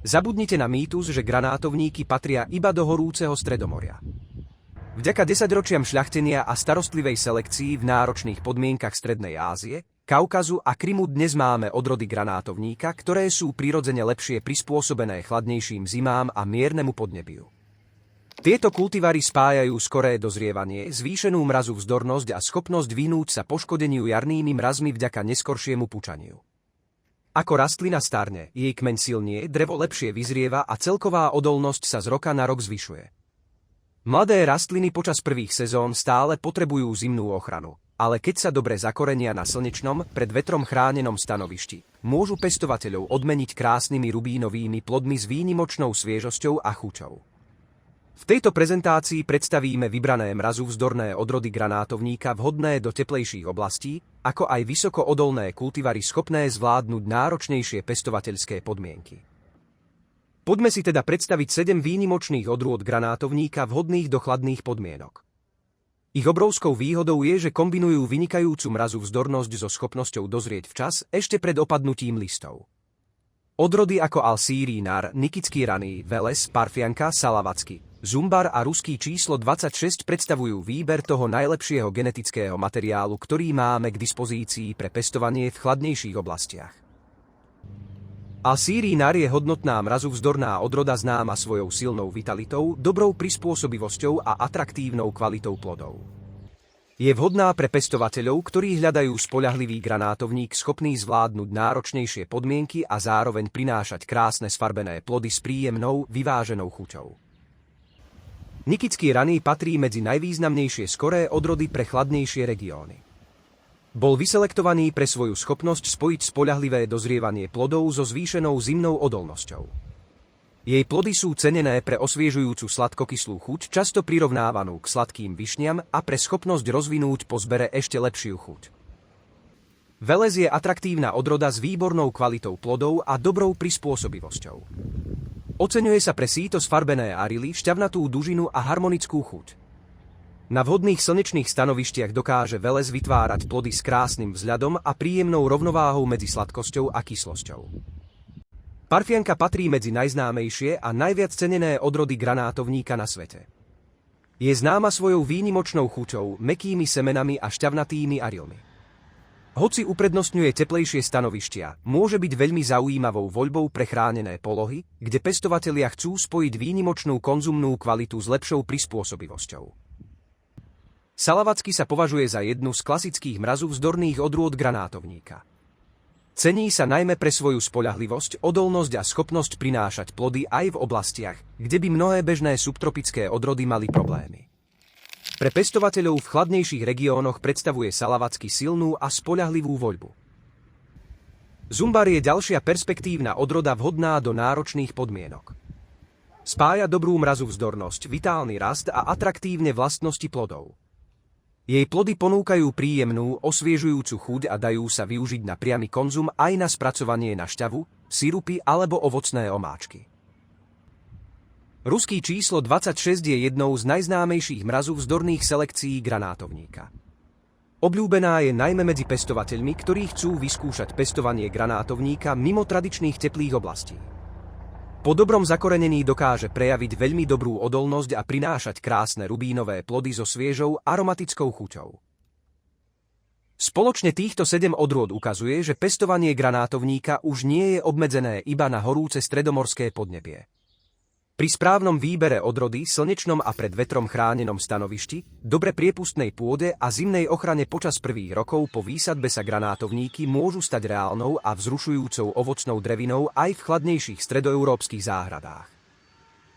Zabudnite na mýtus, že granátovníky patria iba do horúceho Stredomoria. Vďaka desaťročiam šľachtenia a starostlivej selekcii v náročných podmienkach Strednej Ázie, Kaukazu a Krymu dnes máme odrody granátovníka, ktoré sú prirodzene lepšie prispôsobené chladnejším zimám a miernemu podnebiu. Tieto kultivary spájajú skoré dozrievanie, zvýšenú mrazovzdornosť a schopnosť vyhnúť sa poškodeniu jarnými mrazmi vďaka neskoršiemu pučaniu. Ako rastlina starne, jej kmeň silnie, drevo lepšie vyzrieva a celková odolnosť sa z roka na rok zvyšuje. Mladé rastliny počas prvých sezón stále potrebujú zimnú ochranu, ale keď sa dobre zakorenia na slnečnom, pred vetrom chránenom stanovišti, môžu pestovateľov odmeniť krásnymi rubínovými plodmi s výnimočnou sviežosťou a chuťou. V tejto prezentácii predstavíme vybrané mrazovzdorné odrody granátovníka vhodné do teplejších oblastí, ako aj vysoko odolné kultivary schopné zvládnuť náročnejšie pestovateľské podmienky. Poďme si teda predstaviť 7 výnimočných odrôd granátovníka vhodných do chladných podmienok. Ich obrovskou výhodou je, že kombinujú vynikajúcu mrazovzdornosť so schopnosťou dozrieť včas ešte pred opadnutím listov. Odrody ako Al-Siri Nar, Nikický raný, Veles, Parfianka, Salavacky, Zumbar a ruský číslo 26 predstavujú výber toho najlepšieho genetického materiálu, ktorý máme k dispozícii pre pestovanie v chladnejších oblastiach. Al-Siri Nar je hodnotná mrazovzdorná odroda známa svojou silnou vitalitou, dobrou prispôsobivosťou a atraktívnou kvalitou plodov. Je vhodná pre pestovateľov, ktorí hľadajú spoľahlivý granátovník schopný zvládnuť náročnejšie podmienky a zároveň prinášať krásne sfarbené plody s príjemnou, vyváženou chuťou. Nikický raný patrí medzi najvýznamnejšie skoré odrody pre chladnejšie regióny. Bol vyselektovaný pre svoju schopnosť spojiť spoľahlivé dozrievanie plodov so zvýšenou zimnou odolnosťou. Jej plody sú cenené pre osviežujúcu sladkokyslú chuť, často prirovnávanú k sladkým višňam a pre schopnosť rozvinúť po zbere ešte lepšiu chuť. Veles je atraktívna odroda s výbornou kvalitou plodov a dobrou prispôsobivosťou. Oceňuje sa pre síto sfarbené arily, šťavnatú dužinu a harmonickú chuť. Na vhodných slnečných stanovištiach dokáže Veles vytvárať plody s krásnym vzhľadom a príjemnou rovnováhou medzi sladkosťou a kyslosťou. Parfianka patrí medzi najznámejšie a najviac cenené odrody granátovníka na svete. Je známa svojou výnimočnou chuťou, mäkkými semenami a šťavnatými arilmi. Hoci uprednostňuje teplejšie stanovištia, môže byť veľmi zaujímavou voľbou pre chránené polohy, kde pestovatelia chcú spojiť výnimočnú konzumnú kvalitu s lepšou prispôsobivosťou. Salavacky sa považuje za jednu z klasických mrazovzdorných odrôd granátovníka. Cení sa najmä pre svoju spoľahlivosť, odolnosť a schopnosť prinášať plody aj v oblastiach, kde by mnohé bežné subtropické odrody mali problémy. Pre pestovateľov v chladnejších regiónoch predstavuje Salavacky silnú a spoľahlivú voľbu. Zumbar je ďalšia perspektívna odroda vhodná do náročných podmienok. Spája dobrú mrazovzdornosť, vitálny rast a atraktívne vlastnosti plodov. Jej plody ponúkajú príjemnú, osviežujúcu chuť a dajú sa využiť na priamy konzum aj na spracovanie na šťavu, sirupy alebo ovocné omáčky. Ruský číslo 26 je jednou z najznámejších mrazovzdorných selekcií granátovníka. Obľúbená je najmä medzi pestovateľmi, ktorí chcú vyskúšať pestovanie granátovníka mimo tradičných teplých oblastí. Po dobrom zakorenení dokáže prejaviť veľmi dobrú odolnosť a prinášať krásne rubínové plody so sviežou aromatickou chuťou. Spoločne týchto 7 odrôd ukazuje, že pestovanie granátovníka už nie je obmedzené iba na horúce stredomorské podnebie. Pri správnom výbere odrody, slnečnom a pred vetrom chránenom stanovišti, dobre priepustnej pôde a zimnej ochrane počas prvých rokov po výsadbe sa granátovníky môžu stať reálnou a vzrušujúcou ovocnou drevinou aj v chladnejších stredoeurópskych záhradách.